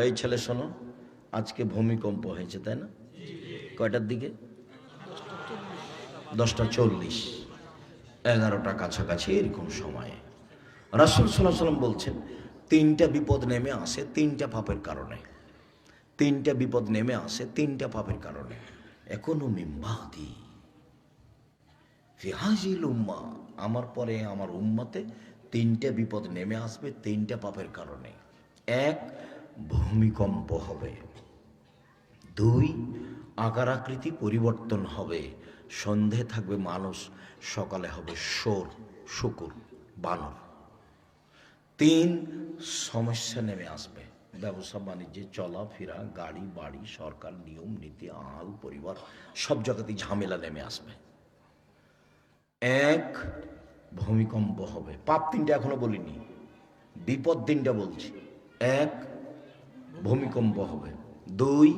এই ছেলে শোনো, আজকে ভূমিকম্প হয়েছে, তাই না? কয়টার দিকে? 10:40, 11টা কাছাকাছি এরকম সময়ে রাসূল সাল্লাল্লাহু আলাইহি ওয়াসাল্লাম বলছেন, তিনটা বিপদ নেমে আসে তিনটা পাপের কারণে। তিনটা বিপদ নেমে আসে তিনটা পাপের কারণে। এখনো মিম্বাদি ফি হাযিল উম্মাহ, আমার পরে আমার উম্মতে তিনটা বিপদ নেমে আসবে তিনটা পাপের কারণে। এক, ভূমিকম্প হবে। দুই, আকার আকৃতি পরিবর্তন হবে। সন্ধে থাকবে মানুষ, সকালে হবে শুকুর, বানর। তিন, সমস্যা নেমে আসবে। ব্যবসা বাণিজ্যে চলাফেরা, গাড়ি বাড়ি, সরকার, নিয়ম নীতি, আহাল পরিবার, সব জায়গাতেই ঝামেলা নেমে আসবে। এক, ভূমিকম্প হবে। পাপ তিনটা এখনো বলিনি, বিপদ তিনটা বলছি। এক, ভূমিকম্প হবে। দুই,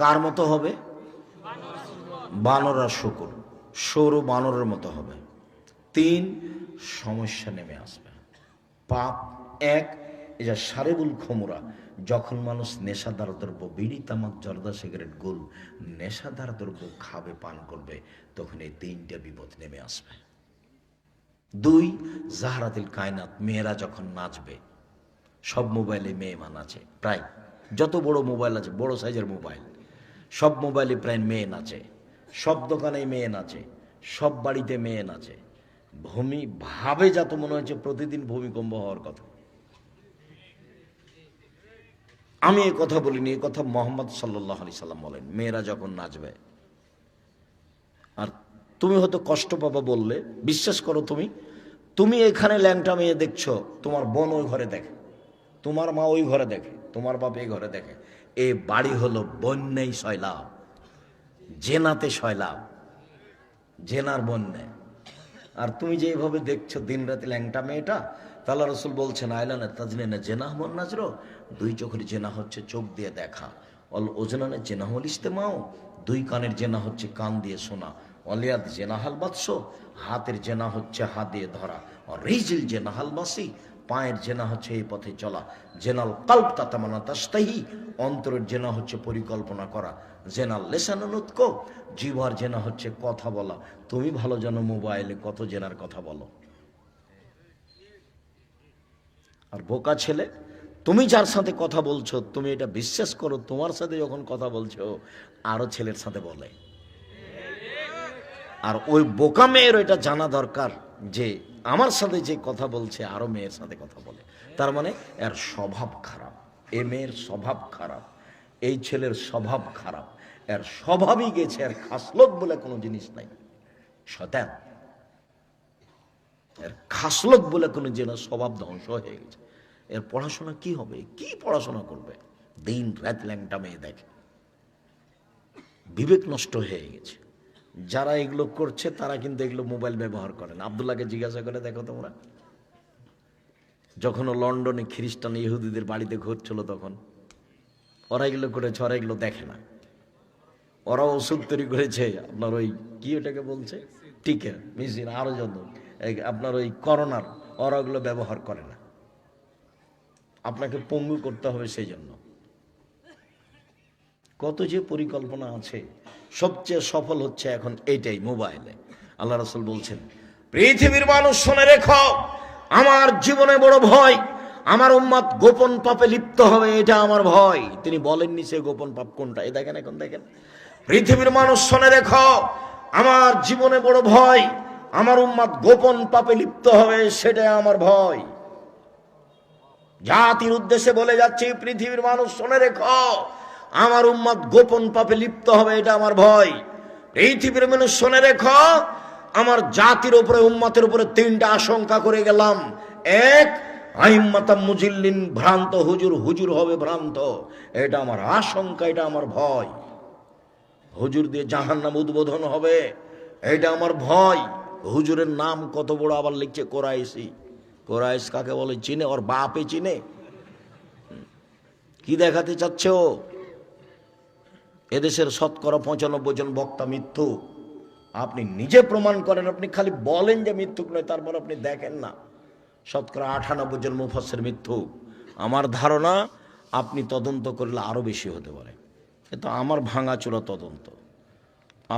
কার মতো হবে? বানর আর শুকুর, সরু বানরের মতো হবে। তিন, সমস্যা নেমে আসবে। পাপ এক, এটা সারেবুল খমুরা, যখন মানুষ নেশাদার দ্রব্য, বিড়ি, তামাক, জর্দা, সিগারেট, গোল, নেশাদার দ্রব্য খাবে, পান করবে, তখন এই তিনটা বিপদ নেমে আসবে। দুই, জাহরাতিল কায়নাত, মেয়েরা যখন নাচবে, সব মোবাইলে মেয়ে নাচে, প্রায় যত বড় মোবাইল আছে, বড় সাইজের মোবাইল, সব মোবাইলে প্রায় মেয়ে নাচে, সব দোকানে মেয়ে নাচে, সব বাড়িতে মেয়ে নাচে। ভাবে যা তো মনে হচ্ছে প্রতিদিন ভূমিকম্প হওয়ার কথা। আমি এই কথা বলিনি, এই কথা মুহাম্মদ সাল্লাল্লাহু আলাইহি সাল্লাম বলেন। মেয়েরা যখন নাচবে, আর তুমি হয়তো কষ্ট পাবা বললে, বিশ্বাস করো, তুমি এখানে ল্যাংটা মেয়ে দেখছো, তোমার বোন ওই ঘরে দেখে, তোমার মা ওই ঘরে দেখে, তোমার বাপ এই ঘরে দেখে। এই বাড়ি হলো বন্যাই সয়লাভ, জেনাতে সয়লাভ, জেনার বন্যায়। আর তুমি যে এইভাবে দেখছো দিন রাতে ল্যাংটা মেয়েটা, তাআলা রাসূল বলছেন, আয়লানে তাজনিনা জেনাহ মন নাজরো, দুই চোখের জেনা হচ্ছে চোখ দিয়ে দেখা। অল ওজনানে জেনা হল ইস্তেমাও, দুই কানের জেনা হচ্ছে কান দিয়ে শোনা। অলিয়াদ জেনাহাল বাদশ, হাতের জেনা হচ্ছে হাত দিয়ে ধরা। আর রিজিল জেনাহাল বাসি, পায়ের জেনা হচ্ছে এই পথে চলা। জেনাল কাল্ব তাতামানা তাস্তাহি, অন্তরের জেনা হচ্ছে পরিকল্পনা করা। জেনাল লেসানুৎক, জিহ্বার জেনা হচ্ছে কথা বলা। তুমি ভালো জানো মোবাইলে কত জেনার কথা বলো। আর বোকা ছেলে, তুমি যার সাথে কথা বলছো, তুমি এটা বিশ্বাস করো, তোমার সাথে যখন কথা বলছো আরো ছেলের সাথে বলে। আর ওই বোকা মেয়ের এটা জানা দরকার যে আমার সাথে যে কথা বলছে আরো মেয়ের সাথে কথা বলে, তার মানে এর স্বভাব খারাপ। এ মেয়ের স্বভাব খারাপ, এই ছেলের স্বভাব খারাপ, এর স্বভাবই গেছে, এর খাসলত বলে কোনো জিনিস নাই। শয়তান, এর খাসলত বলে কোনো জিনিস, স্বভাব ধ্বংস হয়ে গেছে। এর পড়াশোনা কি হবে? কি পড়াশোনা করবে? দিন রাত ল্যাংটা মেয়ে দেখে, বিবেক নষ্ট হয়ে গেছে। যারা এগুলো করছে তারা কিন্তু এগুলো মোবাইল ব্যবহার করেন। আব্দুল্লাহকে জিজ্ঞাসা করে দেখো তোমরা, যখন ও লন্ডনে খ্রিস্টান ইহুদিদের বাড়িতে ঘুরছিল, তখন ওরা এগুলো করেছে, ওরা এগুলো দেখে না। ওরা ওষুধ তৈরি করেছে, আপনার ওই কি ওটাকে বলছে, টিকা, মেশিন, আরো যত আপনার ওই করোনার, ওরা ওগুলো ব্যবহার করে না। আপনাকে পঙ্গু করতে হবে সেই জন্য। কত যে পরিকল্পনা আছে, সবচেয়ে সফল হচ্ছে এখন এইটাই, মোবাইলে। আল্লাহ রাসূল বলছেন, পৃথিবীর মানুষ শুনে রেখো, আমার জীবনে বড় ভয়, আমার উম্মত গোপন পাপে লিপ্ত হবে, এটা আমার ভয়। তিনি বলেননি সে গোপন পাপ কোনটা। এই দেখেন, এখন দেখেন, পৃথিবীর মানুষ শুনে রেখো, আমার জীবনে বড় ভয়, আমার উম্মত গোপন পাপে লিপ্ত হবে, সেটা আমার ভয়। জাতির উদ্দেশ্যে বলে যাচ্ছি, পৃথিবীর মানুষ শুনে রেখো, আমার উম্মত গোপন পাপে লিপ্ত হবে, এটা আমার ভয়। পৃথিবীর মানুষ শুনে রেখো, আমার জাতির উপরে, উম্মতের উপরে তিনটা আশঙ্কা করে গেলাম। এক, আইম্মাতাম মুজিল্লিন, ভ্রান্ত হুজুর হবে ভ্রান্ত, এটা আমার আশঙ্কা, এটা আমার ভয়। হুজুর দিয়ে জাহান্নাম উদ্বোধন হবে, এটা আমার ভয়। হুজুরের নাম কত বড়, আবার লিখছে কোরাইশি। কোরাইশ কাকে বলে চিনে? ওর বাপে চিনে। কি দেখাতে চাচ্ছে ও? এদেশের শতকরা 95 জন বক্তা মিথ্যু। আপনি নিজে প্রমাণ করেন, আপনি খালি বলেন যে মিথ্যুক নয়, তারপর আপনি দেখেন না। শতকরা 98 জন মুফাসসির মিথ্যুক। আমার ধারণা আপনি তদন্ত করলে আরো বেশি হতে পারে। কিন্তু আমার ভাঙাচোরা তদন্ত,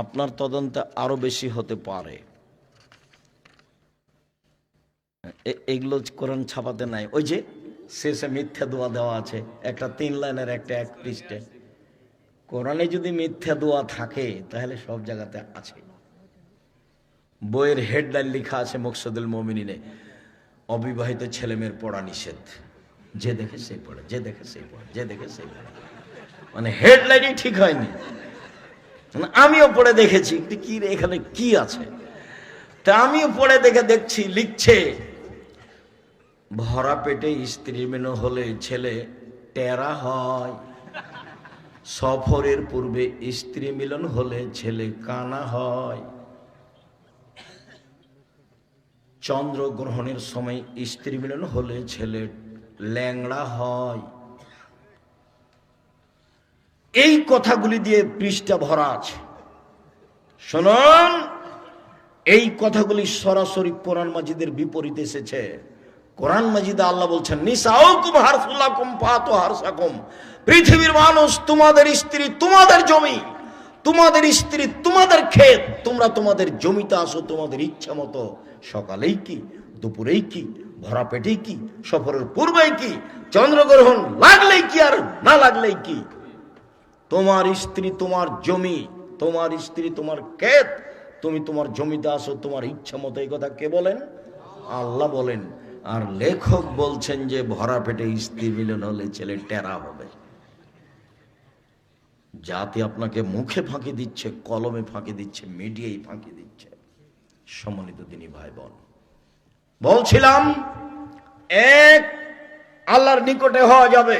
আপনার তদন্তে আরো বেশি হতে পারে। এগুলো কোরআন ছাপাতে নাই। ওই যে শেষে মিথ্যা দোয়া দেওয়া আছে, একটা 3 লাইনের, একটা 1 পৃষ্ঠা। কোরআনে যদি মিথ্যা দোয়া থাকে তাহলে সব জায়গাতে আছে। বইয়ের হেডলাইন লেখা আছে মকসুদুল মুমিনিনে, অবিবাহিত ছেলেমেয়ের পড়া নিষেধ। যে দেখে সেই পড়ে, যে দেখে সেই পড়ে, যে দেখে সেই পড়ে। মানে হেডলাইনই ঠিক হয়নি। আমিও পড়ে দেখেছি কি রে এখানে কি আছে, তা আমিও পড়ে দেখছি লিখছে, ভরা পেটে স্ত্রী মেনে হলে ছেলে টেরা হয়, সফরের পূর্বে স্ত্রী মিলন হলে ছেলে কানা হয়, চন্দ্র গ্রহণের সময় স্ত্রী মিলন হলে ছেলে ল্যাংড়া হয়। এই কথাগুলি দিয়ে পৃষ্ঠা ভরা আছে। শুনুন, এই কথাগুলি সরাসরি কোরআন মাজিদের বিপরীতে এসেছে। কোরআন মাজিদে আল্লাহ বলছেন, নিসাউকুম হারসুলাকুম ফাতু হারসাকুম, পৃথিবীর মানুষ তোমাদের স্ত্রী তোমাদের জমি, তোমাদের স্ত্রী তোমাদের ক্ষেত, তোমরা তোমাদের জমিতে আসো তোমাদের ইচ্ছা মতো, সকালেই কি, দুপুরেই কি, ভরা পেটেই কি, সফরের পূর্বেই কি, চন্দ্রগ্রহণ লাগলেই কি আর না লাগলেই কি। তোমার স্ত্রী তোমার জমি, তোমার স্ত্রী তোমার ক্ষেত, তুমি তোমার জমিতে আসো তোমার ইচ্ছা মতো। এই কথা কে বলেন? আল্লাহ বলেন। আর লেখক বলছেন যে ভরা পেটে স্ত্রী মিলন হলে ছেলে টেরা হবে। জাতি আপনাকে মুখে ফাঁকি দিচ্ছে, কলমে ফাঁকি দিচ্ছে, মিডিয়ায় ফাঁকি দিচ্ছে। সম্মানিত দিনী ভাই বোন, বলছিলাম, 1 আল্লাহর নিকটে হওয়া যাবে,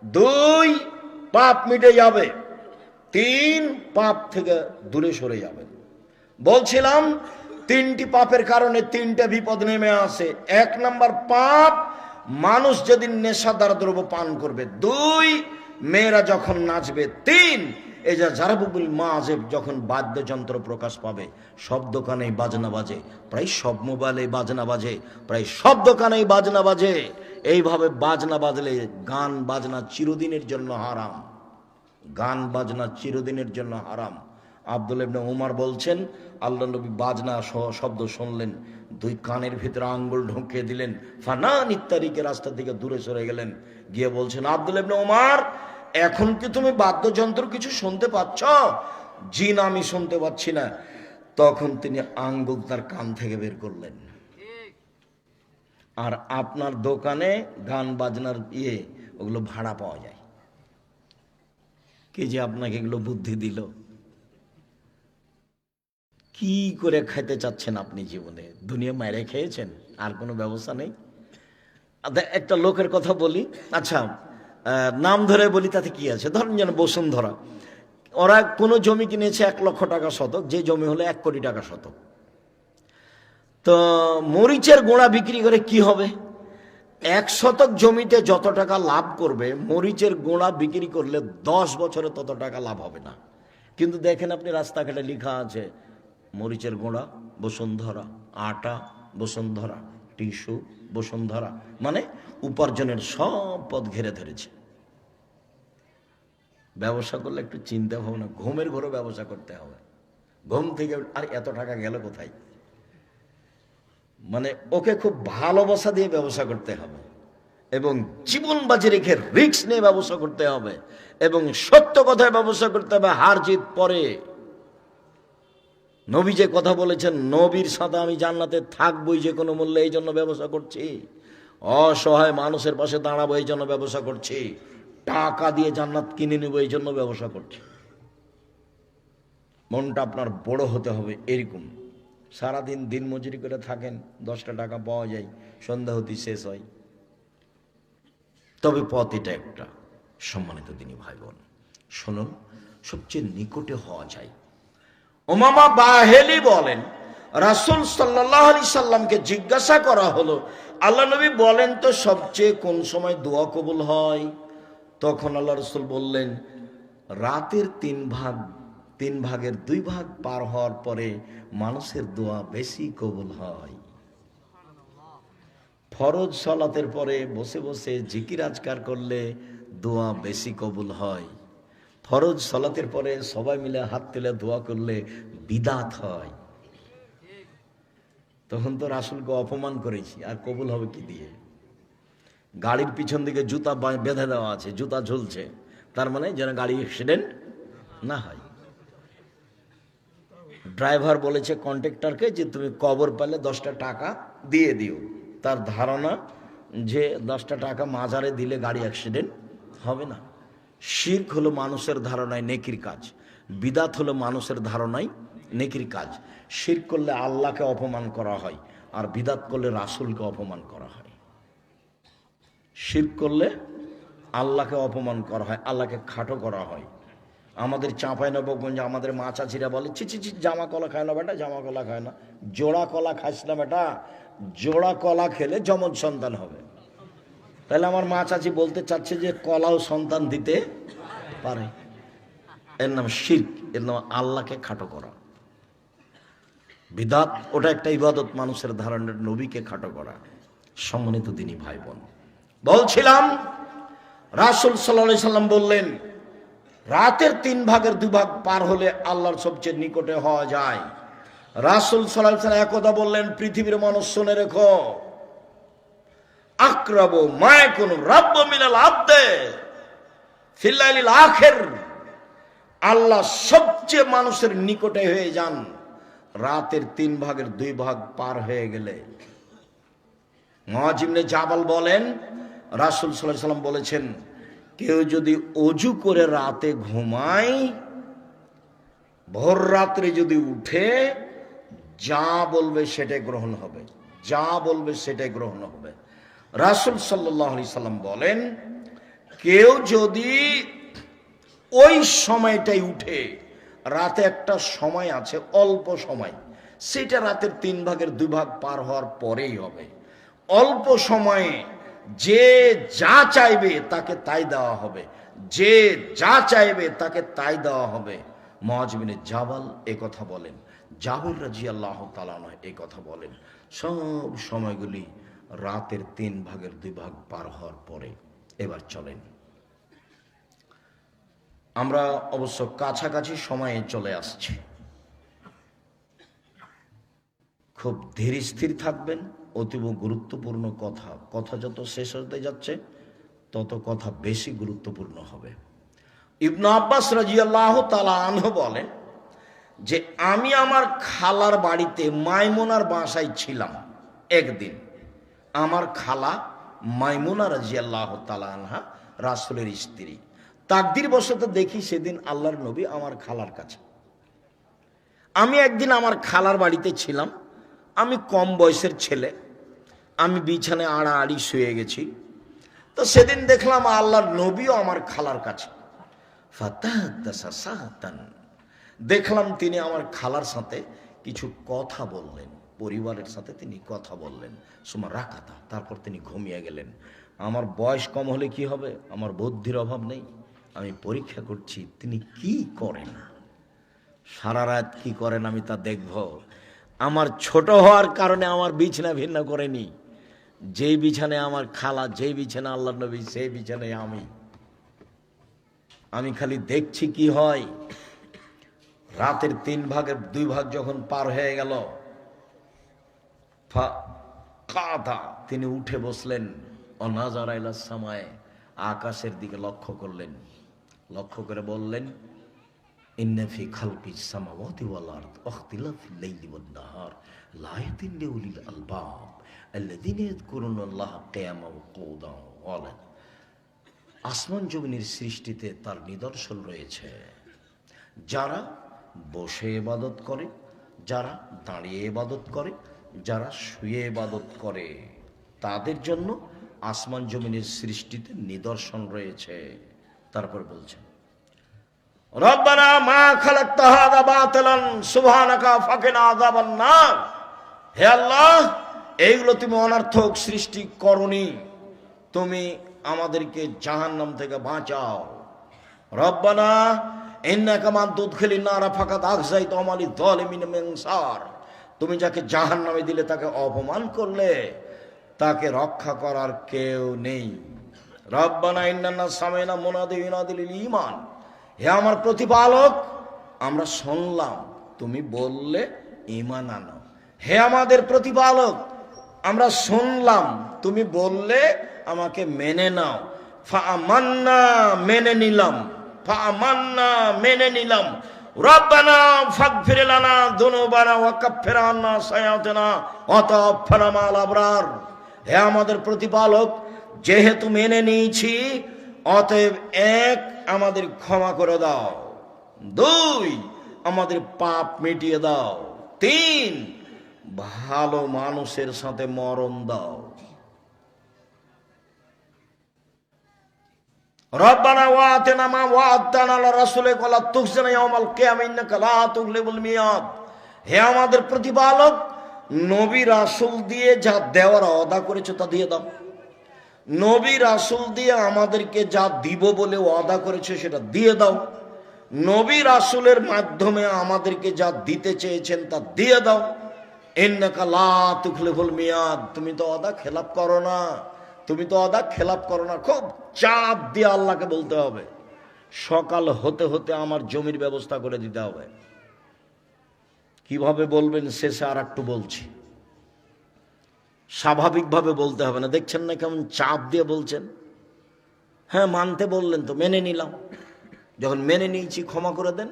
2 পাপ মিটে যাবে, 3 পাপ থেকে দূরে সরে যাবে। বলছিলাম 3টি পাপের কারণে 3টা বিপদ নেমে আসে। 1 নাম্বার পাপ, মানুষ যেদিন নেশাদার দ্রব্য পান করবে। 2 মেয়েরা যখন নাচবে। 3 এই যে জারাবুল মাজেব, যখন বাদ্যযন্ত্র প্রকাশ পাবে। সব দোকানেই বাজনা বাজে, প্রায় সব মোবাইলে বাজনা বাজে, প্রায় সব দোকানেই বাজনা বাজে। এইভাবে বাজনা বাজলে গান বাজনা চিরদিনের জন্য হারাম, গান বাজনা চিরদিনের জন্য হারাম। আব্দুল্লাহ ইবনে উমর বলছেন, আল্লাহ নবী বাজনা শব্দ শুনলেন, 2 কানের ভিতরে আঙ্গুল ঢুকিয়ে দিলেন, ফানান ইত্তারিকে রাস্তা থেকে দূরে সরে গেলেন। গিয়ে বলছেন, আব্দুল্লাহ ইবনে উমর, এখন কি তুমি বাদ্যযন্ত্র কিছু শুনতে পাচ্ছ? জি না, আমি শুনতে পাচ্ছি না। তখন তিনি আঙ্গুল তার কান থেকে বের করলেন। আর আপনার দোকানে গান বাজনার ওগুলো ভাড়া পাওয়া যায়। কে যে আপনাকে এগুলো বুদ্ধি দিল? কি করে খাইতে চাচ্ছেন আপনি জীবনে? দুনিয়া মায়েরে খেয়েছেন, আর কোনো ব্যবস্থা নেই। একটা লোকের কথা বলি, আচ্ছা নাম ধরে বলি, তাতে কি আছে? ধরেন যেন বসুন্ধরা, ওরা কোনো জমি কিনেছে 1 লক্ষ টাকা শতক, যে জমি হলো 1 কোটি টাকা শতক। তো মরিচের গোড়া বিক্রি করে কি হবে? 1 শতক জমিতে যত টাকা লাভ করবে, মরিচের গোড়া বিক্রি করলে 10 বছরে তত টাকা লাভ হবে না। কিন্তু দেখেন আপনি রাস্তাঘাটে লেখা আছে, মরিচের গোড়া বসুন্ধরা, আটা বসুন্ধরা, টিস্যু বসুন্ধরা, মানে উপার্জনের সব পথ ঘিরে ধরেছে। ব্যবসা করলে একটু চিন্তা ভাবনা, ঘুমের ঘরে ব্যবসা করতে হবে। ঘুম থেকে আর এত টাকা গেল কোথায়? মানে ওকে খুব ভালোবাসা দিয়ে ব্যবসা করতে হবে, এবং জীবন বাজি রেখে রিস্ক নিয়ে ব্যবসা করতে হবে, এবং সত্য কথায় ব্যবসা করতে হবে। হার জিত পরে। নবী যে কথা বলেছেন, নবীর সাথে আমি জান্নাতে থাকবই যে কোনো মূল্যে, এই জন্য ব্যবসা করছি। অসহায় মানুষের পাশে দাঁড়াবো এই জন্য ব্যবসা করছি। টাকা দিয়ে জান্নাত কিনে নেবো এই জন্য ব্যবসা করছি। মনটা আপনার বড় হতে হবে এরকম। সারাদিন দিন মজুরি করে থাকেন, 10টা টাকা পাওয়া যায়, সন্ধ্যা হতে শেষ হয়। তবে পথ এটা একটা। সম্মানিত দিনী ভাই বোন, শুনুন, সবচেয়ে নিকটে হওয়া যায়। উমামা বাহেলি বলেন, রাসূল সাল্লাল্লাহু আলাইহি সাল্লামকে জিজ্ঞাসা করা হলো, আল্লাহ নবী বলেন তো সবচেয়ে কোন সময় দোয়া কবুল হয়? তখন আল্লাহ রাসূল বললেন, রাতের 3 ভাগের 2 ভাগ পার হওয়ার পরে মানুষের দোয়া বেশি কবুল হয়। ফরজ সালাতের পরে বসে বসে জিকির আজকার করলে দোয়া বেশি কবুল হয়। ফরজ সালাতের পরে সবাই মিলে হাত তুলে দোয়া করলে বিদাত হয়। তখন তো রাসূলকে অপমান করেছি, আর কবুল হবে কি দিয়ে? গাড়ির পিছন দিকে জুতা বেঁধে দেওয়া আছে, জুতা ঝুলছে, তার মানে যেন গাড়ি অ্যাক্সিডেন্ট না হয়। ড্রাইভার বলেছে কন্ট্রাক্টরকে যে তুমি কবর পেলে 10টা টাকা দিয়ে দিও। তার ধারণা যে 10টা টাকা মাজারে দিলে গাড়ি অ্যাক্সিডেন্ট হবে না। শিরক হলো মানুষের ধারণায় নেকির কাজ, বিদাত হলো মানুষের ধারণায় নেকির কাজ। শিরক করলে আল্লাহকে অপমান করা হয়, আর বিদাত করলে রাসূলকে অপমান করা হয়। শিরক করলে আল্লাহকে অপমান করা হয়, আল্লাহকে খাটো করা হয়। আমাদের চাঁপাইনবাবগঞ্জে আমাদের মা চাচিরা বলে, ছি ছি ছি, জামা কলা খায় না বেটা, জামা কলা খায় না, জোড়া কলা খাস না বেটা, জোড়া কলা খেলে যমজ সন্তান হবে। তাহলে আমার মা চাচি বলতে চাচ্ছে যে কলাও সন্তান দিতে পারে। এর নাম শিরক, এর নাম আল্লাহকে খাটো করা। বিদাত ওটা একটা ইবাদত, মানুষের ধারণার নবীকে খাটো করা। সম্মানিত দিনী ভাই বোন, বলছিলাম রাসূল সাল্লাল্লাহু আলাইহি সাল্লাম বললেন, রাতের 3 ভাগের 2 ভাগ পার হলে আল্লাহর সবচেয়ে নিকটে হওয়া যায়। রাসূল সাল্লাল্লাহু আলাইহি সাল্লাম একদা বললেন, পৃথিবীর মানুষ শুনে রেখো, আকরাবু মা ইয়াকুনু রাব্বু মিনাল আবদে ফিল লাইলিল আখির, আল্লাহ সবচেয়ে মানুষের নিকটে হয়ে যান রাতের 3 ভাগের 2 ভাগ পার হয়ে গেলে। মুআয ইবনে জাবাল বলেন, রাসূল সাল্লাল্লাহু আলাইহি সাল্লাম বলেছেন, কেউ যদি অজু করে রাতে ঘুমায়, ভোর রাত্রে যদি উঠে, যা বলবে সেটাই গ্রহণ হবে, যা বলবে সেটাই গ্রহণ হবে। রাসূল সাল্লাল্লাহু আলাইহি সাল্লাম বলেন, কেউ যদি ওই সময়টাই উঠে, রাতে একটা সময় আছে অল্প সময়, সেটা রাতের 3 ভাগের 2 ভাগ পার হওয়ার পরেই হবে। অল্প সময়ে যে যা চাইবে তাকে তাই দেওয়া হবে, যে যা চাইবে তাকে তাই দেওয়া হবে। মুআয ইবনে জাবাল এই কথা বলেন, জাবির রাদিয়াল্লাহু তাআলা আনহু এই কথা বলেন। সব সময়গুলি রাতের 3 ভাগের 2 ভাগ পার হওয়ার পরে। এবার চলেন, আমরা অবশ্য কাছাকাছি সময়ে চলে আসছি। খুব ধীর স্থির থাকবেন, অতীব গুরুত্বপূর্ণ কথা। কথা যত শেষ হতে যাচ্ছে তত কথা বেশি গুরুত্বপূর্ণ হবে। ইবনে আব্বাস রাদিয়াল্লাহু তাআলা আনহু বলেন যে আমি আমার খালার বাড়িতে মাইমুনার বাসায় ছিলাম একদিন। আমার খালা মাইমুনা রাদিয়াল্লাহু তাআলা আনহা রাসূলের স্ত্রী। তাকদীর বশত দেখি সেদিন আল্লাহর নবী আমার খালার কাছে। আমি একদিন আমার খালার বাড়িতে ছিলাম, আমি কম বয়সের ছেলে, আমি বিছানায় আড়াআড়ি শুয়ে গেছি। তো সেদিন দেখলাম আল্লাহর নবীও আমার খালার কাছে। দেখলাম তিনি আমার খালার সাথে কিছু কথা বললেন, পরিবারের সাথে তিনি কথা বললেন। সুমা রাকাতা, তারপর তিনি ঘুমিয়ে গেলেন। আমার বয়স কম হলে কি হবে, আমার বুদ্ধির অভাব নেই, আমি পরীক্ষা করছি তিনি কি করেন, সারা রাত কি করেন আমি তা দেখব। আমার ছোট হওয়ার কারণে আমার বিছানা ভিন্ন করেনি, যেই বিছানায় আমার খালা, যেই বিছানা আল্লাহর নবী, সেই বিছানায় আমি খালি দেখছি কি হয়। রাতের 3 ভাগের 2 ভাগ যখন পার হয়ে গেল, তিনি উঠে বসলেন, অনাজারা ইলাস সামায়ে, আকাশের দিকে লক্ষ্য করলেন, লক্ষ্য করে বললেন, ইন্না ফি খালকিস সামাওয়াতি ওয়াল আরদ ওয়াখতিলাফিল লাইলি ওয়ান নাহার লায়াতিন লিউলিল আলবাব আল্লাযীনা ইয়াযকুরুনাল্লাহা কিয়ামান ওয়া কুউদান ওয়া আলা। আসমান জমিনের সৃষ্টিতে তার নিদর্শন রয়েছে। যারা বসে ইবাদত করে, যারা দাঁড়িয়ে ইবাদত করে, যারা শুয়ে ইবাদত করে, তাদের জন্য আসমান জমিনের সৃষ্টিতে নিদর্শন রয়েছে। তারপর বলছেন, রব্বানা মা খালাকতা হাযা বাতিলান সুবহানাকা ফাকিনা আযাবান নার। হে আল্লাহ, এইগুলো তুমি অনর্থক সৃষ্টি করনি, তুমি আমাদেরকে জাহান্নাম থেকে বাঁচাও। রব্বানা ইন্নাকা মান তুদখিলিন নারা ফাকাদ আখযাইতা ওয়া লিয যালিমিনা মিন আনসার। তুমি যাকে জাহান্নামে দিলে তাকে অপমান করলে, তাকে রক্ষা করার কেউ নেই। রব্বানা ইন্নানা সামি'না মুনাদি ইউনাদি লিল ঈমান, হে আমার প্রতিপালক আমরা শুনলাম তুমি বললে ঈমান আনো। হে আমাদের প্রতিপালক আমরা শুনলাম তুমি বললে আমাকে মেনে নাও। ফাআমান্না, মেনে নিলাম। ফাআমান্না, মেনে নিলাম। রব্বানা ফাগফির লানা যুনুবানা ওয়া কাফফির আন্না সাইয়্যাতিনা ওয়া তাওয়াফানা মা'আল আবরার। হে আমাদের প্রতিপালক যেহেতু মেনে নিয়েছি, অতএব এক, আমাদের ক্ষমা করে দাও। দুই, আমাদের পাপ মিটিয়ে দাও। তিন, ভালো মানুষের সাথে মরণ দাও। রব্বানা ওয়াতিনা মা ওয়া'আদতানা আলা রাসূলিকা ওয়া লা তুখজিনা ইয়াওমাল কিয়ামাহ ইন্নাকা লা তুখলিফুল মিয়াদ। হে আমাদের প্রতিপালক নবী রাসূল দিয়ে যা দেওয়ার ওয়াদা করেছো তা দিয়ে দাও। নবী রাসূল দিয়ে আমাদেরকে যা দিব বলে ওয়াদা করেছো সেটা দিয়ে দাও। নবী রাসূলের মাধ্যমে আমাদেরকে যা দিতে চেয়েছেন তা দিয়ে দাও। ইন্নাকা লা তুখলিফুল মিয়াদ, তুমি তো ওয়াদা খেলাপ করো না, তুমি তো ওয়াদা খেলাপ করো না। খুব চাপ দিয়ে আল্লাহকে বলতে হবে, সকাল হতে হতে আমার জমির ব্যবস্থা করে দিতে হবে। কিভাবে বলবেন শেষে আর একটু বলছি, স্বাভাবিকভাবে বলতে হবে না। দেখছেন না কেমন চাপ দিয়ে বলছেন? হ্যাঁ মানতে বললেন তো, মেনে নিলাম। যখন মেনে নিয়েছি ক্ষমা করে দেন,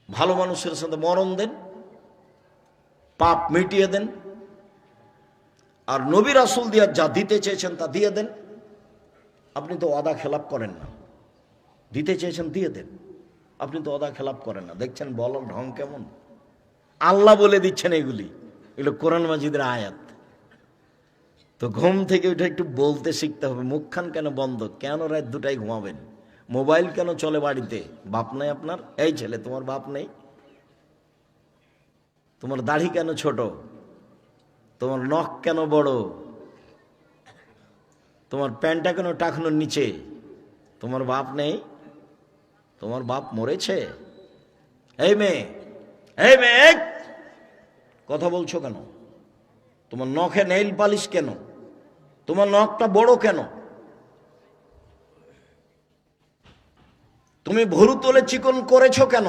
ভালো মানুষের সাথে মরণ দেন, পাপ মিটিয়ে দেন, আর নবী রাসূল দিয়ে যা দিতে চেয়েছেন তা দিয়ে দেন। আপনি তো ওয়াদা খেলাপ করেন না, দিতে চেয়েছেন দিয়ে দেন। আপনি তো ওয়াদা খেলাপ করেন না। দেখছেন বলার ঢং কেমন? আল্লাহ বলে দিচ্ছেন এগুলি, এগুলো কোরআন মাজিদের আয়াত। তো ঘুম থেকে উঠে একটু বলতে শিখতে হবে। মুখখান কেন বন্ধ? কেন রাত দুটায় ঘুমাবেন? মোবাইল কেন চলে বাড়িতে? বাপ নাই আপনার? এই ছেলে, তোমার বাপ নেই? তোমার দাড়ি কেন ছোট? তোমার নখ কেন বড়? তোমার প্যান্টটা কেন টাকনোর নিচে? তোমার বাপ নেই? তোমার বাপ মরেছে? এই মেয়ে, এই মেয়ে, কথা বলছো কেন? তোমার নখে নেইল পালিশ কেন? তোমার নখটা বড় কেন? তুমি ভুরু তোলে চিকন করেছো কেন?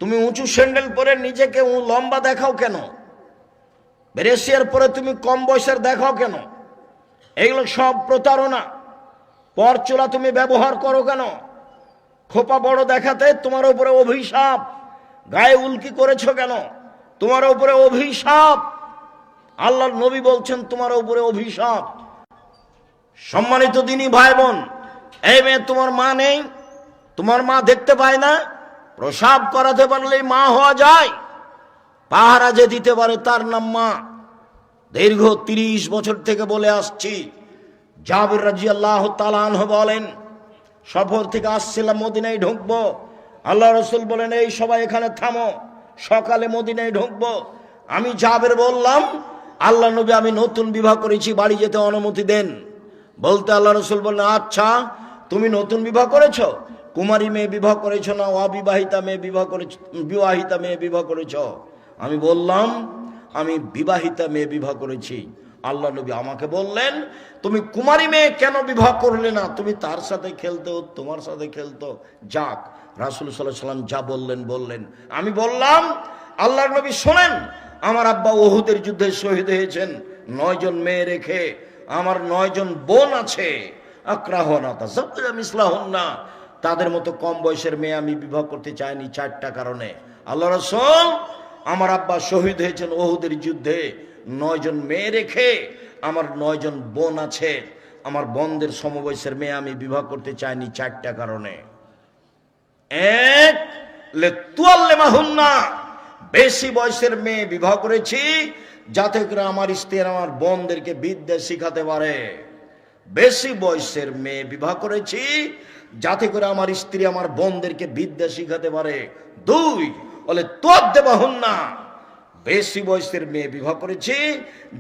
তুমি উঁচু স্যান্ডেল পরে নিজেকে লম্বা দেখাও কেন? ব্রেসিয়ার পরে তুমি কম বয়সের দেখাও কেন? এগুলো সব প্রতারণা। পরচুলা তুমি ব্যবহার করো কেন? খোপা বড় দেখাতে তোমার উপরে অভিশাপ। গায়ে উল্কি করেছো কেন? তোমার উপরে অভিশাপ। আল্লাহর নবী বলছেন তোমার উপরে অভিশাপ। সম্মানিত দিনী ভাই বোন, এই মেয়ে, তোমার মা নেই? তোমার মা দেখতে পায় না? প্রসাব করাতে পারলেই মা হওয়া যায়। পাহারা যে দিতে পারে তার নাম মা। দীর্ঘ 30 বছর থেকে বলে আসছি। জাবের রাদিয়াল্লাহু তাআলা আনহু বলেন, সফর থেকে আসছিলাম, মদিনায় ঢুকবো। আল্লাহ রাসূল বলেন, এই সবাই এখানে থামো, সকালে মদিনায় ঢুকবো। আমি জাবের বললাম, আল্লাহ নবী, আমি নতুন বিবাহ করেছি, বাড়ি যেতে অনুমতি দেন। বলতে আল্লাহ রাসূল বললেন, আচ্ছা তুমি নতুন বিবাহ করেছো? কুমারী মেয়ে বিবাহ করেছো না অবিবাহিতা মেয়ে বিবাহ করেছো? বিবাহিতা মেয়ে বিবাহ করেছো? আমি বললাম, আমি বিবাহিতা মেয়ে বিবাহ করেছি। আল্লাহ নবী আমাকে বললেন, তুমি কুমারী মেয়ে কেন বিবাহ করলে না? তুমি তার সাথে খেলতো, তোমার সাথে খেলতো। যাক, রাসূল সাল্লাল্লাহু আলাইহি ওয়াসাল্লাম যা বললেন। আমি বললাম, আল্লাহর নবী শোনেন, আমার আব্বা উহুদের যুদ্ধে শহীদ হয়েছেন 9 জন মেয়ে রেখে। আমার 9 জন বোন আছে। আক্রাহনা তাযাওয়াজা মিসলাহুন্না, তাদের মতো কম বয়সের মেয়ে আমি বিবাহ করতে চাইনি 4টা কারণে। আল্লাহ রাসূল, আমার আব্বা শহীদ হয়েছেন উহুদের যুদ্ধে 9 জন মেয়ে রেখে। আমার 9 জন বোন আছে। আমার বোনদের সমবয়সের মেয়ে আমি বিবাহ করতে চাইনি 4টা কারণে। এক, লিতুআল্লিমাহুন্না, বেশি বয়সের মেয়ে বিবাহ করেছি যাতে করে আমার স্ত্রী আমার বোনদেরকে বিদ্যা শিখাতে পারে। বেশি বয়সের মেয়ে বিবাহ করেছি যাতে করে আমার স্ত্রী আমার বোনদেরকে বিদ্যা শিখাতে পারে। 2, বলে তুআদ্দিবাহুন্না, বেশি বয়সের মেয়ে বিবাহ করেছি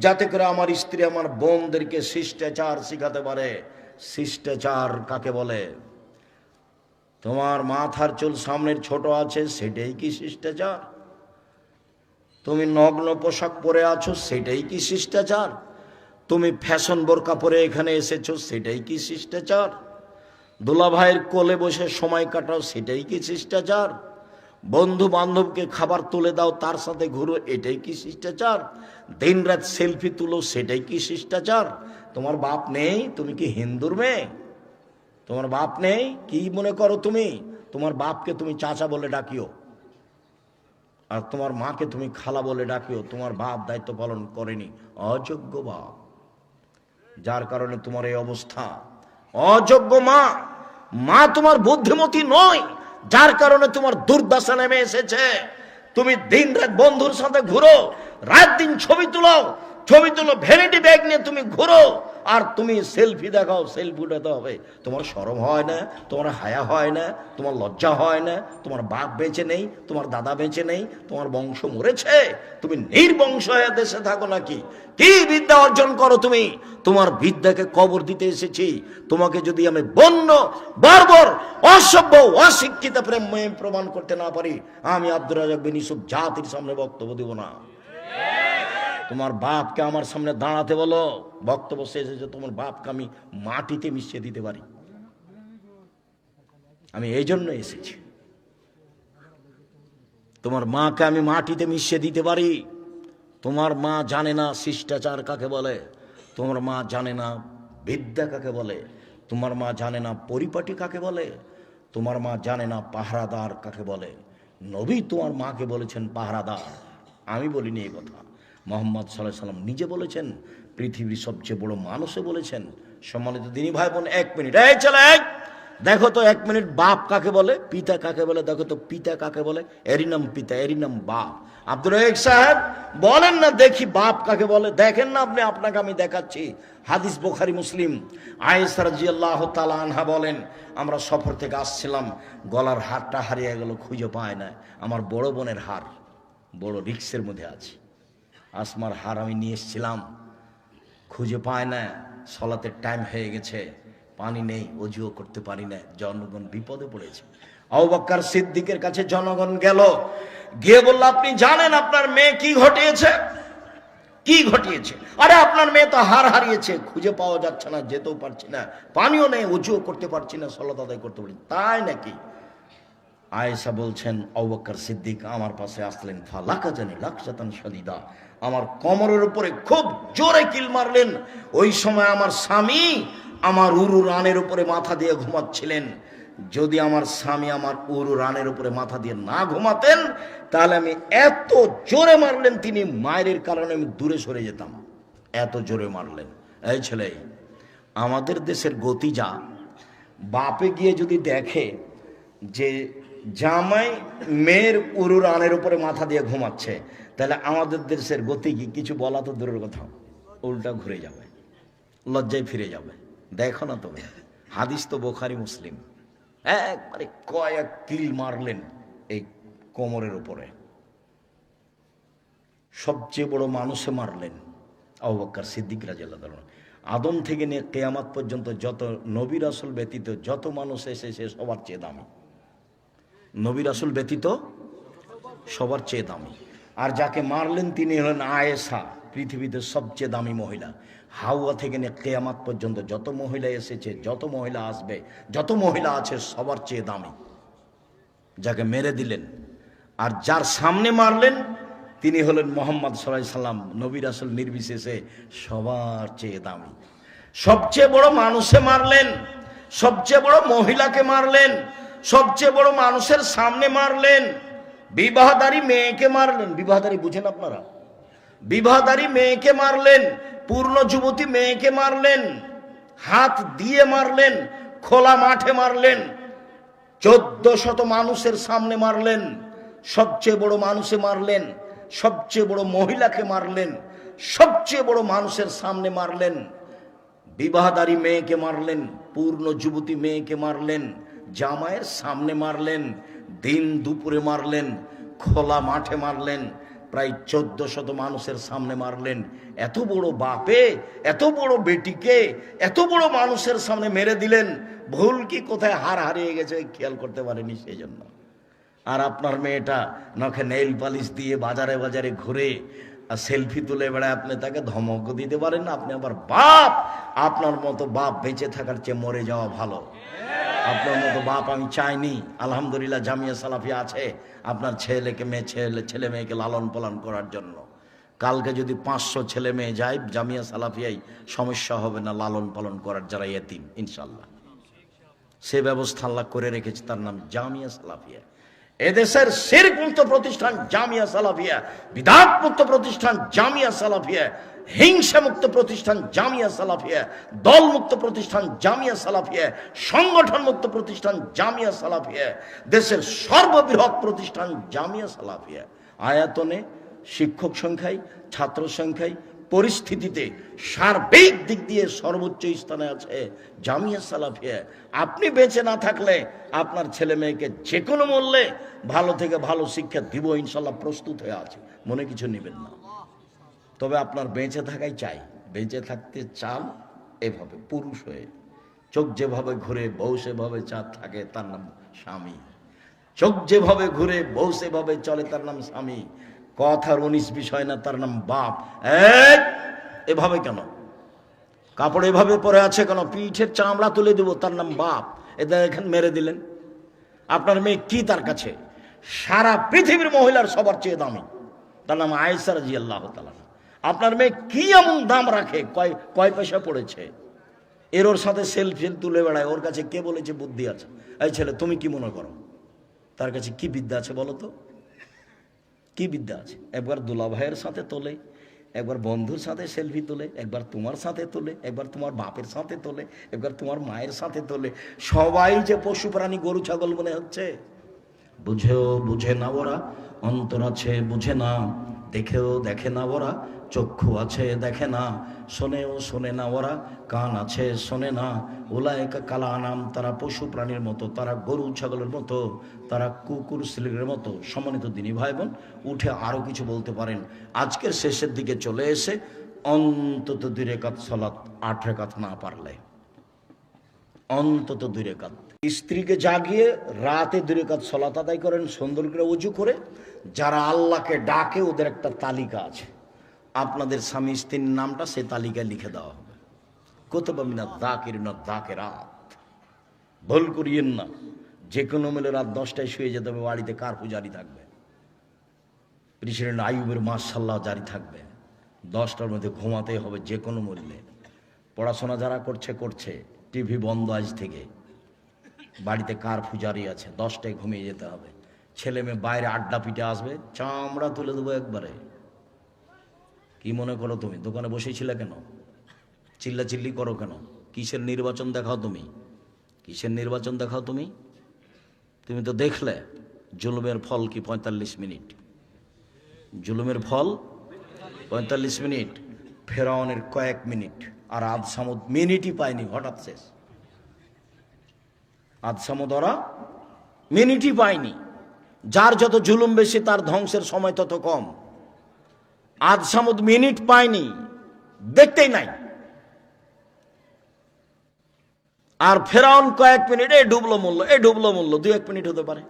যাতে করে আমার স্ত্রী আমার বোনদেরকে শিষ্টাচার শিখাতে পারে। শিষ্টাচার কাকে বলে? তোমার মাথার চুল সামনের ছোট আছে, সেটাই কি শিষ্টাচার? তুমি নগ্ন পোশাক পরে আছো, সেটাই কি শিষ্টাচার? তুমি ফ্যাশন বোরকা পরে এখানে এসেছো, সেটাই কি শিষ্টাচার? দুলা ভাইয়ের কোলে বসে সময় কাটাও, সেটাই কি শিষ্টাচার? বন্ধু বান্ধবকে খাবার তুলে দাও, তার সাথে ঘুরো, এটাই কি শিষ্টাচার? দিন রাত সেলফি তুলো, সেটাই কি শিষ্টাচার? তোমার বাপ নেই? তুমি কি হিন্দুর মেয়ে? তোমার বাপ নেই? কি মনে করো তুমি? তোমার বাপকে তুমি চাচা বলে ডাকিও, আর তোমার মাকে তুমি খালা বলে ডাকিও। তোমার বাপ দায়িত্ব পালন করেনি, অযোগ্য বাপ, যার কারণে তোমার এই অবস্থা। অযোগ্য মা, মা তোমার বুদ্ধিমতী নয়, যার কারণে তোমার দুর্দশা নেমে এসেছে। তুমি দিন রাত বন্ধুর সাথে ঘুরো, রাত দিন ছবি তুলো, ভ্যানিটি ব্যাগ নিয়ে তুমি ঘুরো, আর তুমি সেলফি দেখাও, সেলফি উঠাতে হবে। তোমার শরম হয় না? তোমার হায়া হয় না? তোমার লজ্জা হয় না? তোমার বাপ বেঁচে নেই, তোমার দাদা বেঁচে নেই, তোমার বংশ মরেছে, তুমি নির্বংশ হয়ে দেশে থাকো নাকি? কি বিদ্যা অর্জন করো তুমি? তোমার বিদ্যাকে কবর দিতে এসেছি। তোমাকে যদি আমি বন্য, বর্বর, অসভ্য, অশিক্ষিত প্রমাণ করতে না পারি, আমি আব্দুর রাজ্জাক বিন ইউসুফ জাতির সামনে বক্তব্য দিব না। তোমার বাপকে আমার সামনে দাঁড়াতে বলো, বক্তব্য শেষ হয়েছে। তোমার বাপকে আমি মাটিতে মিশিয়ে দিতে পারি, আমি এই জন্য এসেছি। তোমার মাকে আমি মাটিতে মিশিয়ে দিতে পারি। তোমার মা জানে না শিষ্টাচার কাকে বলে, তোমার মা জানে না বিদ্যা কাকে বলে, তোমার মা জানে না পরিপাটি কাকে বলে, তোমার মা জানে না পাহারাদার কাকে বলে। নবী তোমার মাকে বলেছেন পাহারাদার, আমি বলিনি এই কথা। মোহাম্মদ সাল্লাল্লাহু আলাইহি সাল্লাম নিজে বলেছেন, পৃথিবীর সবচেয়ে বড় মানুষে বলেছেন। সম্মানিত দিনী ভাই বোন, 1 মিনিট, এই চলে দেখো তো 1 মিনিট, বাপ কাকে বলে, পিতা কাকে বলে? দেখো তো পিতা কাকে বলে? এরই নাম পিতা, এরই নাম বাপ। আব্দুর রাজ্জাক সাহেব বলেন না দেখি বাপ কাকে বলে। দেখেন না আপনি, আপনাকে আমি দেখাচ্ছি। হাদিস বুখারী মুসলিম। আয়েশা রাদিয়াল্লাহু তাআলা আনহা বলেন, আমরা সফর থেকে আসছিলাম, গলার হারটা হারিয়ে গেল, খুঁজে পায় না। আমার বড় বোনের হার বড় রিক্সের মধ্যে আছে, আসমার হার আমি নিয়ে এসেছিলাম, খুঁজে পায় না। সলাতের টাইম হয়ে গেছে, পানি নেই, অজুও করতে পারি না, জনগণ বিপদে পড়েছে। আবু বকর সিদ্দিকের কাছে জনগণ গেল, গিয়ে বলল, আপনি জানেন আপনার মেয়ে কি ঘটিয়েছে? কি ঘটিয়েছে? আরে আপনার মেয়ে তো হার হারিয়েছে, খুঁজে পাওয়া যাচ্ছে না, যেতেও পারছি না, পানিও নেই, অজুও করতে পারছি না, সলাত আদায় করতে পারছি। তাই নাকি? আয়েশা বলছেন, আবু বকর সিদ্দিক আমার পাশে আসলেন, ফালাকা জানি লাকসাতান শাদীদা, আমার কোমরের উপরে খুব জোরে কিল মারলেন। ওই সময় আমার স্বামী আমার উরু রানের উপরে মাথা দিয়ে ঘুমাচ্ছিলেন। যদি আমার স্বামী আমার উরু রানের উপরে মাথা দিয়ে না ঘুমাতেন, তাহলে আমি এত জোরে মারলেন, তিনি মায়ের কারণে আমি দূরে সরে যেতাম, এত জোরে মারলেন। এই ছেলে, আমাদের দেশের গতি যা, বাপে গিয়ে যদি দেখে যে জামাই মেয়ের উরু রানের উপরে মাথা দিয়ে ঘুমাচ্ছে, তাহলে আমাদের দেশের গতি কি? কিছু বলা তো দূরের কথা, উল্টা ঘুরে যাবে, লজ্জায় ফিরে যাবে। দেখো না তুমি, হাদিস তো বুখারী মুসলিম। একবারে কয়েক কিল মারলেন এই কোমরের উপরে। সবচেয়ে বড় মানুষে মারলেন আবু বকর সিদ্দিক রাদিয়াল্লাহু তাআলা। আদম থেকে নিয়ে কিয়ামত পর্যন্ত যত নবী রাসূল ব্যতীত যত মানুষ এসেছে, সবার চেয়ে দামি। নবী রাসূল ব্যতীত সবার চেয়ে দামি। আর যাকে মারলেন তিনি হলেন আয়েশা, পৃথিবীতে সবচেয়ে দামি মহিলা। হাওয়া থেকে নিয়ে কিয়ামত পর্যন্ত যত মহিলা এসেছে, যত মহিলা আসবে, যত মহিলা আছে, সবার চেয়ে দামি। যাকে মেরে দিলেন, আর যার সামনে মারলেন তিনি হলেন মুহাম্মদ সাল্লাল্লাহু আলাইহি সাল্লাম, নবী রাসূল নির্বিশেষে সবার চেয়ে দামি। সবচেয়ে বড় মানুষে মারলেন, সবচেয়ে বড় মহিলাকে মারলেন, সবচেয়ে বড় মানুষের সামনে মারলেন। বিবাহদারী মেয়েকে মারলেন। বিবাহদারী বুঝেন আপনারা? বিবাহদারী মেয়েকে মারলেন, পূর্ণ যুবতী মেয়েকে মারলেন, হাত দিয়ে মারলেন, খোলা মাঠে মারলেন, 1400 মানুষের সামনে মারলেন। সবচেয়ে বড় মানুষে মারলেন, সবচেয়ে বড় মহিলাকে মারলেন, সবচেয়ে বড় মানুষের সামনে মারলেন। বিবাহদারী মেয়েকে মারলেন, পূর্ণ যুবতী মেয়েকে মারলেন, জামাইয়ের সামনে মারলেন, দিন দুপুরে মারলেন, খোলা মাঠে মারলেন, প্রায় 1400 মানুষের সামনে মারলেন। এত বড় বাপে এত বড় বেটিকে এত বড় মানুষের সামনে মেরে দিলেন। ভুল কি কোথায় হার হারিয়ে গেছে খেয়াল করতে পারেনি, সেই জন্য। আর আপনার মেয়েটা নখে নেইল পালিশ দিয়ে বাজারে বাজারে ঘুরে আর সেলফি তুলে বেড়ায়, আপনি তাকে ধমক দিতে পারেন না। আপনি আবার বাপ, আপনার মতো বাপ বেঁচে থাকার চেয়ে মরে যাওয়া ভালো। আপনার মতো বাপ আমি চাইনি। আলহামদুলিল্লাহ জামিয়া সালাফিয়া আছে আপনার ছেলে মেয়েকে লালন পালন করার জন্য। কালকে যদি 500 ছেলে মেয়ে যায় জামিয়া সালাফিয়াই, সমস্যা হবে না লালন পালন করার, যারা ইয়েতিম ইনশাল্লাহ। সে ব্যবস্থা আল্লাহ করে রেখেছে, তার নাম জামিয়া সালাফিয়া। এদেশের শিরক মুক্ত প্রতিষ্ঠান জামিয়া সালাফিয়া, বিদআত মুক্ত প্রতিষ্ঠান জামিয়া সালাফিয়া, হিংসা মুক্ত প্রতিষ্ঠান জামিয়া সালাফিয়া, দল মুক্ত প্রতিষ্ঠান জামিয়া সালাফিয়া, সংগঠন মুক্ত প্রতিষ্ঠান জামিয়া সালাফিয়া, দেশের সর্ববৃহৎ প্রতিষ্ঠান জামিয়া সালাফিয়া। আয়তনে, শিক্ষক সংখ্যায়, ছাত্র সংখ্যায়, পরিস্থিতিতে সার্বিক দিক দিয়ে সর্বোচ্চ স্থানে আছে জামিয়া সালাফিয়া। আপনি বেঁচে না থাকলে আপনার ছেলে মেয়েকে যে কোনো মূল্যে ভালো থেকে ভালো শিক্ষা দিব ইনশাল্লাহ, প্রস্তুত হয়ে আছে, মনে কিছু নেবেন না। তবে আপনার বেঁচে থাকাই চাই। বেঁচে থাকতে চান এভাবে পুরুষ হয়ে, চোখ যেভাবে ঘুরে বউ সেভাবে চাঁদ থাকে, তার নাম স্বামী। চোখ যেভাবে ঘুরে বউ সেভাবে চলে, তার নাম স্বামী। কথার 19 বিষয় না, তার নাম বাপ। এভাবে কেন? কাপড় এভাবে পরে আছে কেন? পিঠের চামড়া তুলে দেবো, তার নাম বাপ। এটা এখানে মেরে দিলেন। আপনার মেয়ে কি তার কাছে? সারা পৃথিবীর মহিলার সবার চেয়ে দামি, তার নাম আয়েশা রাদিয়াল্লাহু তাআলা। আপনার মেয়ে কি এমন দাম রাখে? কয় পয়সা পড়েছে? ওর সাথে সেলফি তুলে বেড়ায়। ওর কাছে কে বলেছে বুদ্ধি আছে? এই ছেলে, তুমি কি মনে করো তার কাছে কি বিদ্যা আছে বলো তো? কি বিদ্যা আছে? একবার দুলা ভাইয়ের সাথে তোলে, একবার বন্ধুর সাথে সেলফি তোলে, একবার তোমার সাথে তোলে, একবার তোমার বাপের সাথে তোলে, একবার তোমার মায়ের সাথে তোলে। সবাই যে পশু প্রাণী, গরু ছাগল মনে হচ্ছে। বুঝে না ওরা, অন্তর আছে বুঝে না, দেখেও দেখে না ওরা, চক্ষু আছে দেখে না, শোনেও শোনে না ওরা, কান আছে শোনে না। উলায়েকা কাল আনাম, তারা পশু প্রাণীর মতো, তারা গরু ছাগলের মতো, তারা কুকুর শিলের মতো। সম্মানিত দিনী ভাই বোন, উঠে আরো কিছু বলতে পারেন। আজকের শেষের দিকে চলে এসে অন্তত 2 রাকাত সালাত, 8 রাকাত না পারলে অন্তত 2 রাকাত। স্ত্রীকে জাগিয়ে রাতে 2 রাকাত সালাত আদায় করেন, সুন্দর করে ওযু করে। যারা আল্লাহকে ডাকে ওদের একটা তালিকা আছে, আপনাদের স্বামী স্ত্রীর নামটা সে তালিকায় লিখে দেওয়া হবে। কুতুবা মিনাত যাকিরিনা যাকিরাত। ভুল করিয়েন না, যে কোনো মেলে রাত 10টায় শুয়ে যেতে হবে, বাড়িতে কারফু জারি থাকবে, প্রেসিডেন্ট আইয়ুবের মাশাআল্লাহ জারি থাকবে, 10টার মধ্যে ঘুমাতেই হবে যে কোনো মূল্যে। পড়াশোনা যারা করছে, টিভি বন্ধ আজ থেকে, বাড়িতে কারফু জারি আছে, 10টায় ঘুমিয়ে যেতে হবে। ছেলে মেয়ে বাইরে আড্ডা পিটে আসবে, চামড়া তুলে দেবো একবারে। কি মনে করো তুমি? দোকানে বসেছিলে কেন? চিল্লাচিল্লি করো কেন? কিসের নির্বাচন দেখাও তুমি? কিসের নির্বাচন দেখাও তুমি? তুমি তো দেখলে জুলুমের ফল কি 45 মিনিট। জুলুমের ফল 45 মিনিট, ফেরাউনের কয়েক মিনিট, আর আদ সামুদ মিনিটই পায়নি, হঠাৎ শেষ। আদ সামুদ ওরা মিনিটই পায়নি। যার যত জুলুম বেশি তার ধ্বংসের সময় তত কম। আদ সামুদ মিনিট পায়নি, দেখতেই নাই। আর ফেরাউন কয়েক মিনিট, এ ডুবলো মূল্য 2-1 মিনিট হতে পারে।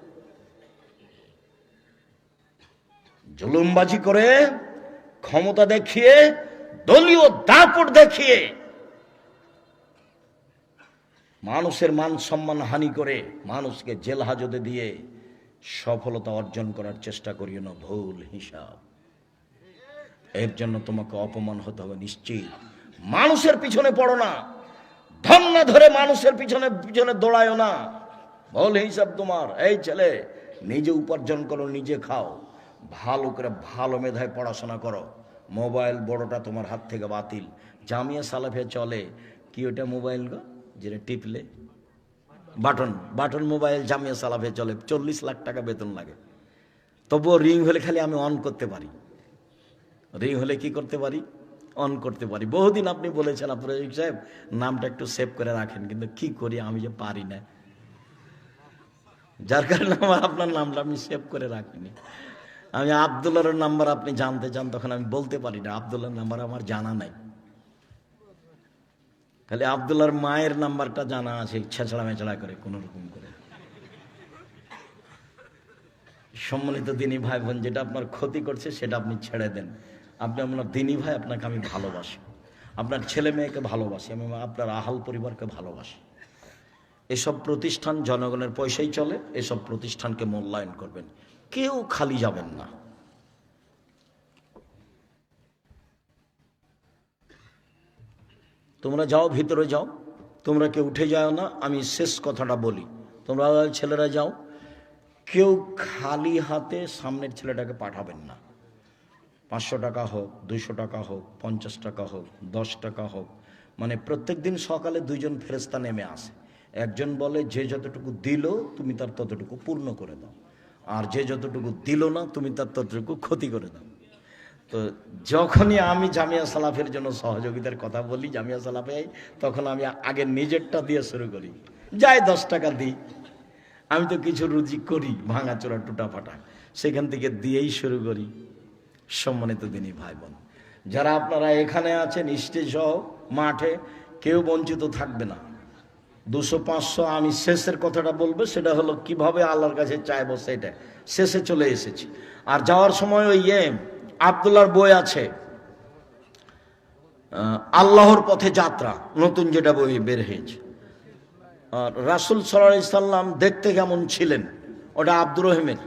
জুলুমবাজি করে, ক্ষমতা দেখিয়ে, দলীয় দাপট দেখিয়ে, মানুষের মান সম্মান হানি করে, মানুষকে জেল হাজতে দিয়ে সফলতা অর্জন করার চেষ্টা করিও না। ভুল হিসাব। এর জন্য তোমাকে অপমান হতে হবে নিশ্চিত। মানুষের পিছনে পড়ো না, ধন্না ধরে মানুষের পিছনে দৌড়ায়ও না। ভুল হিসাব তোমার। এই ছেলে, নিজে উপার্জন করো, নিজে খাও, ভালো করে ভালো মেধায় পড়াশোনা করো। মোবাইল বড়টা তোমার হাত থেকে বাতিল। জামিয়া সালাফিয়া চলে কি ওটা মোবাইল গো, যেটা টিপলে বাটন মোবাইল, জামিয়া সালাফিয়া চলে। 40 লাখ টাকা বেতন লাগে, তবুও রিং হলে খালি আমি অন করতে পারি। রিং হলে কি করতে পারি? অন করতে পারি। বহুদিন আপনি বলেছেন আপনার সাহেব নামটা একটু সেভ করে রাখেন, কিন্তু কি করি আমি যে পারি না, যার কারণে আমার আপনার নামটা আমি সেভ করে রাখিনি। আমি আব্দুল্লাহর নাম্বার আপনি জানতে চান, তখন আমি বলতে পারি না। আব্দুল্লাহর নাম্বার আমার জানা নাই, খালি আব্দুল্লাহর মায়ের নাম্বারটা জানা আছে, ছেঁচড়া মেচড়া করে কোনো রকম করে। সম্মানিত দিনী ভাই বোন, যেটা আপনার ক্ষতি করছে সেটা আপনি ছেড়ে দেন। আপনি আপনার দিনী ভাই, আপনাকে আমি ভালোবাসি, আপনার ছেলে মেয়েকে ভালোবাসি, আমি আপনার আহাল পরিবারকে ভালোবাসি। এসব প্রতিষ্ঠান জনগণের পয়সাই চলে, এসব প্রতিষ্ঠানকে মূল্যায়ন করবেন, কেউ খালি যাবেন না। তোমরা যাও, ভিতরে যাও, তোমরা কেউ উঠে যাও না। আমি শেষ কথাটা বলি, তোমরা ছেলেরা যাও, কেউ খালি হাতে সামনের ছেলেটাকে পাঠাবেন না। 500 টাকা হোক, 200 টাকা হোক, 50 টাকা হোক, 10 টাকা হোক, মানে প্রত্যেক দিন সকালে 2 জন ফেরেশতা নেমে আসে। একজন বলে যে যতটুকু দিল তুমি তার ততটুকু পূর্ণ করে দাও, আর যে যতটুকু দিল না তুমি তার ততটুকু ক্ষতি করে দাও। তো যখনই আমি জামিয়া সালাফের জন্য সহযোগিতার কথা বলি জামিয়া সালাফে, তখন আমি আগে নিজেরটা দিয়ে শুরু করি। যাই 10 টাকা দিই, আমি তো কিছু রুজি করি, ভাঙাচোরা টুটা ফাটা, সেখান থেকে দিয়েই শুরু করি। সম্মানিত দিনী ভাই বোন, যারা আপনারা এখানে আছেন স্টেজ সহ মাঠে, কেউ বঞ্চিত থাকবে না। 200-500 আমি শেষের কথাটা বলবো, সেটা হলো কিভাবে আল্লাহর কাছে চাইবো, সেটা শেষে চলে এসেছি। আর যাওয়ার সময় ওই আব্দুল্লাহর বই আছে, আল্লাহর পথে যাত্রা, নতুন যেটা বই বের হয়েছে। আর রাসূল সাল্লাল্লাহু আলাইহি সাল্লাম দেখতে কেমন ছিলেন, ওটা আব্দুর রহিমের।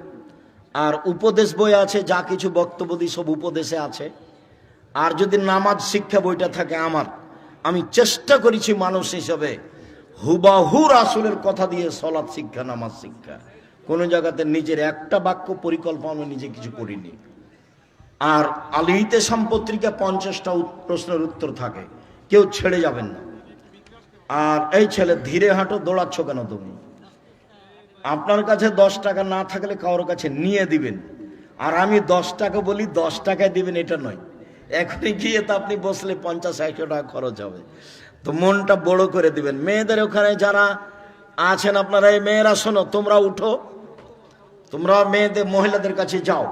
আর উপদেশ বই আছে, যা কিছু বক্তব্য দিই সব উপদেশে আছে। আর যদি নামাজ শিক্ষা বইটা থাকে আমার, আমি চেষ্টা করেছি মানুষ হিসাবে হুবাহু রাসূলের কথা দিয়ে সালাত শিক্ষা, নামাজ শিক্ষা, কোনো জায়গাতে নিজের একটা বাক্য পরিকল্পনা আমি নিজে কিছু করিনি। আর আল ইতিসাম পত্রিকা 50টা প্রশ্নের উত্তর থাকে, কেউ ছেড়ে যাবেন না। আর এই ছেলে ধীরে হাঁটো, দৌড়াচ্ছ কেন তুমি? আপনার কাছে 10 টাকা না থাকলে কারোর কাছে নিয়ে দিবেন। আর আমি 10 টাকা বলি, 10 টাকায় দিবেন এটা নয়, এখনই গিয়ে তো আপনি বসলে 50-100 টাকা খরচ হবে। তো মনটা বড় করে দিবেন। মেয়েদের ওখানে যারা আছেন আপনারা, এই মেয়েরা শোনো, তোমরা উঠো, তোমরা মেয়েদের মহিলাদের কাছে যাও,